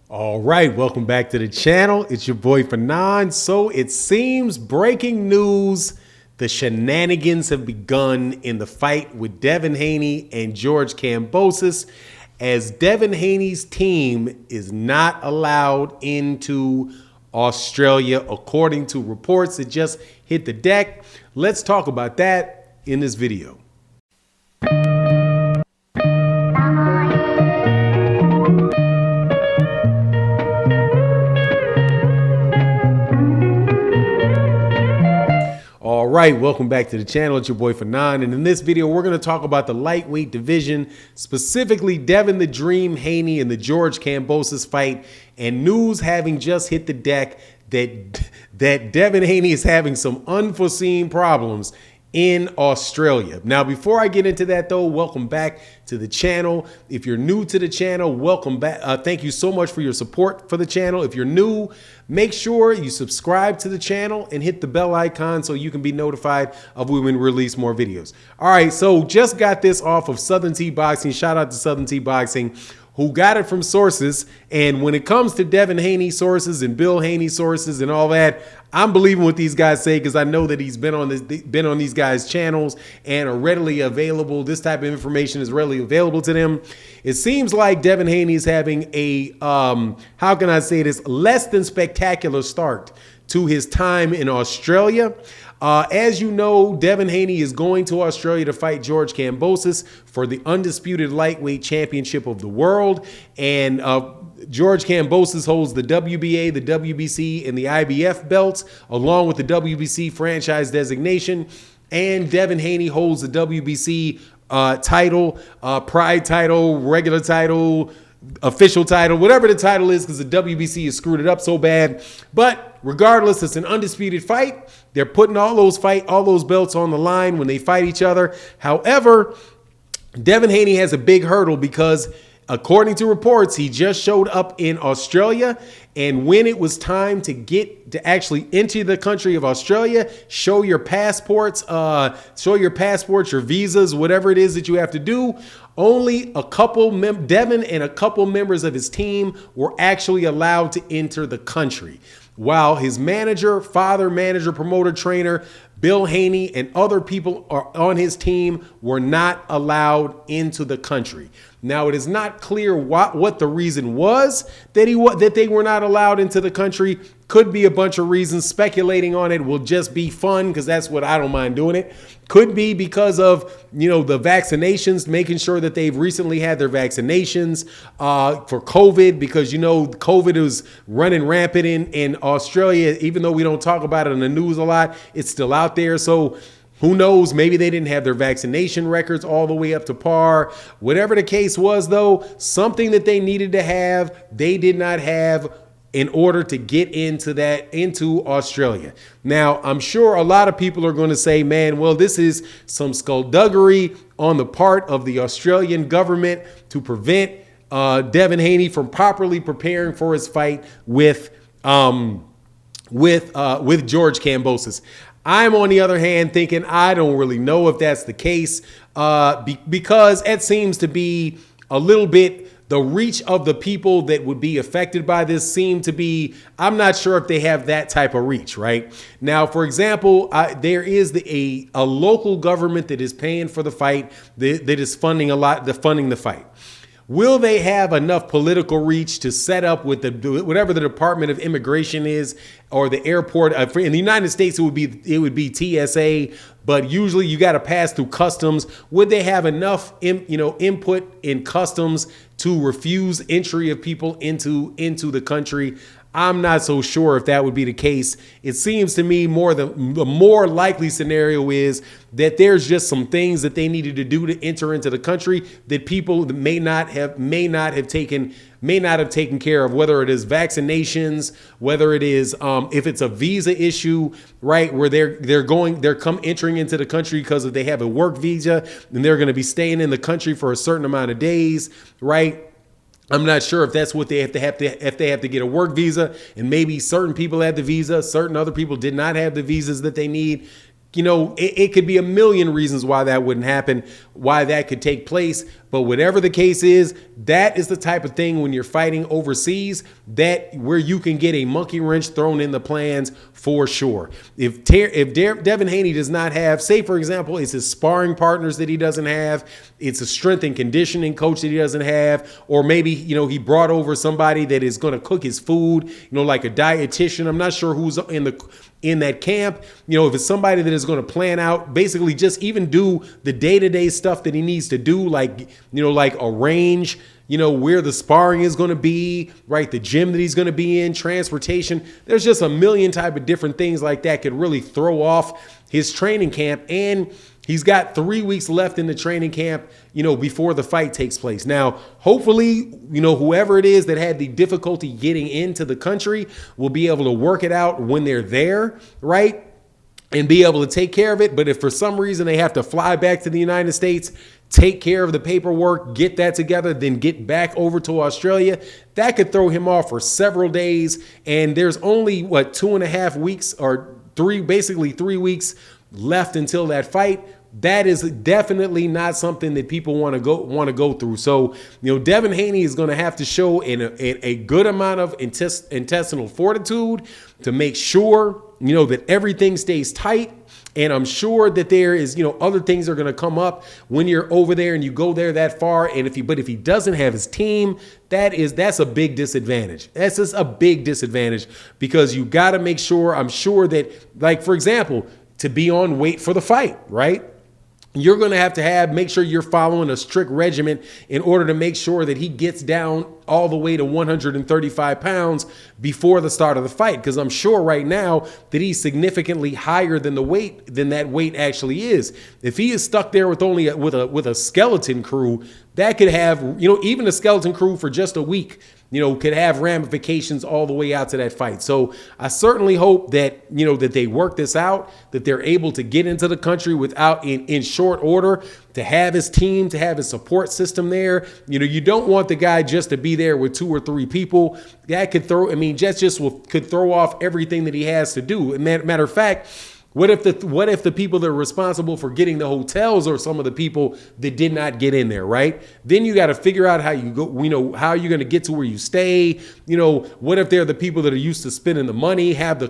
All right, welcome back to the channel. It's your boy Fanon. So it seems breaking news, the shenanigans have begun in the fight with Devin Haney and George Kambosos, as Devin Haney's team is not allowed into Australia, according to reports that just hit the deck. Let's talk about that in this video. All right, welcome back to the channel. It's your boy Fanon, and in this video, we're going to talk about the lightweight division, specifically Devin the Dream Haney and the George Kambosos fight, and news having just hit the deck that Devin Haney is having some unforeseen problems in Australia. Now, before I get into that, though, welcome back to the channel. If you're new to the channel, welcome back. Thank you so much for your support for the channel. If you're new, make sure you subscribe to the channel and hit the bell icon so you can be notified of when we release more videos. All right, so just got this off of Southern T Boxing. Shout out to Southern T Boxing, who got it from sources. And when it comes to Devin Haney sources and Bill Haney sources and all that, I'm believing what these guys say because I know that he's been on these guys' channels and are readily available. This type of information is readily available to them. It seems like Devin Haney is having a, how can I say this, less than spectacular start to his time in Australia. As you know, Devin Haney is going to Australia to fight George Kambosos for the undisputed lightweight championship of the world. And George Kambosos holds the WBA, the WBC, and the IBF belts, along with the WBC franchise designation. And Devin Haney holds the WBC title, pride title, regular title, official title, whatever the title is, because the WBC has screwed it up so bad. But regardless, it's an undisputed fight. They're putting all those belts on the line when they fight each other. However, Devin Haney has a big hurdle because, according to reports, he just showed up in Australia, and when it was time to actually enter the country of Australia, show your passports, your visas, whatever it is that you have to do, only a couple, Devin and a couple members of his team were actually allowed to enter the country, while his manager, promoter, trainer, Bill Haney, and other people on his team were not allowed into the country. Now, it is not clear what the reason was that they were not allowed into the country. Could be a bunch of reasons. Speculating on it will just be fun because that's what I don't mind doing it. Could be because of, the vaccinations, making sure that they've recently had their vaccinations for COVID, because, COVID is running rampant in Australia. Even though we don't talk about it in the news a lot, it's still out there. So who knows? Maybe they didn't have their vaccination records all the way up to par. Whatever the case was, though, something that they needed to have, they did not have in order to get into Australia. Now, I'm sure a lot of people are going to say, man, well, this is some skullduggery on the part of the Australian government to prevent Devin Haney from properly preparing for his fight with George Kambosos. I'm, on the other hand, thinking I don't really know if that's the case because it seems to be a little bit, the reach of the people that would be affected by this seem to be, I'm not sure if they have that type of reach, right? Now, for example, there is a local government that is paying for the fight, that is funding the fight. Will they have enough political reach to set up with whatever the Department of Immigration is, or the airport? In the United States, it would be TSA, but usually you got to pass through customs. Would they have enough input in customs to refuse entry of people into the country? I'm not so sure if that would be the case. It seems to me the more likely scenario is that there's just some things that they needed to do to enter into the country that people may not have taken care of, whether it is vaccinations, whether it is if it's a visa issue, right, where they're entering into the country because if they have a work visa and they're going to be staying in the country for a certain amount of days, right? I'm not sure if that's what if they have to get a work visa, and maybe certain people had the visa, certain other people did not have the visas that they need. it could be a million reasons why that wouldn't happen, why that could take place. But whatever the case is, that is the type of thing when you're fighting overseas that where you can get a monkey wrench thrown in the plans for sure. If Devin Haney does not have, say, for example, it's his sparring partners that he doesn't have, it's a strength and conditioning coach that he doesn't have, or maybe, he brought over somebody that is going to cook his food, like a dietitian. I'm not sure who's in that camp. If it's somebody that is going to plan out, basically just even do the day-to-day stuff that he needs to do, like arrange, where the sparring is going to be, right? The gym that he's going to be in, transportation. There's just a million type of different things like that could really throw off his training camp. And he's got 3 weeks left in the training camp, before the fight takes place. Now, hopefully, whoever it is that had the difficulty getting into the country will be able to work it out when they're there, right? And be able to take care of it. But if for some reason they have to fly back to the United States, take care of the paperwork, get that together, then get back over to Australia, that could throw him off for several days. And there's only, 2.5 weeks or basically 3 weeks left until that fight. That is definitely not something that people want to go through. So, Devin Haney is going to have to show a good amount of intestinal fortitude to make sure, that everything stays tight. And I'm sure that there is, other things are going to come up when you're over there and you go there that far. And if he doesn't have his team, that's a big disadvantage. That's just a big disadvantage because you got to make sure, I'm sure that, like, for example, to be on weight for the fight, right? You're going to have make sure you're following a strict regimen in order to make sure that he gets down all the way to 135 pounds before the start of the fight. Because I'm sure right now that he's significantly higher than that weight actually is. If he is stuck there with only with a skeleton crew, that could have, even a skeleton crew for just a week, could have ramifications all the way out to that fight. So I certainly hope that, that they work this out, that they're able to get into the country without in short order, to have his team, to have his support system there. You don't want the guy just to be there with 2 or 3 people. That could could throw off everything that he has to do. Matter of fact, what if the people that are responsible for getting the hotels are some of the people that did not get in there, right? Then you got to figure out how you go, how you're going to get to where you stay. What if they're the people that are used to spending the money, have the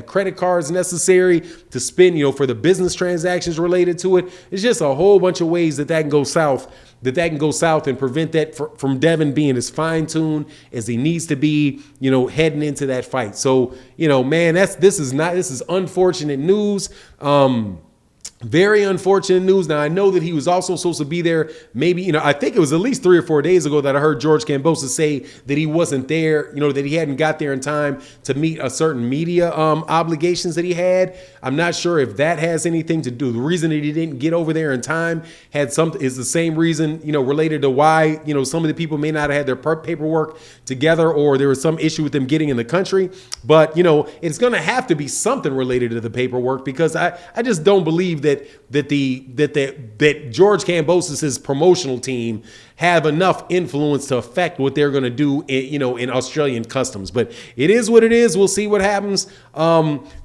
credit cards necessary to spend, for the business transactions related to it. It's just a whole bunch of ways that can go south. And prevent that from Devin being as fine-tuned as he needs to be, heading into that fight. So, man, this is unfortunate news. Very unfortunate news. Now, I know that he was also supposed to be there. Maybe, I think it was at least 3 or 4 days ago that I heard George Kambosos say that he wasn't there, that he hadn't got there in time to meet a certain media obligations that he had. I'm not sure if that has anything to do. The reason that he didn't get over there in time is the same reason, related to why, some of the people may not have had their paperwork together, or there was some issue with them getting in the country. But, it's going to have to be something related to the paperwork, because I just don't believe that George Kambosos' promotional team have enough influence to affect what they're going to do in Australian customs. But it is what it is. We'll see what happens.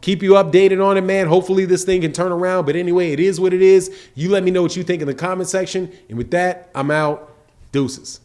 Keep you updated on it, man. Hopefully this thing can turn around. But anyway, it is what it is. You let me know what you think in the comment section. And with that, I'm out. Deuces.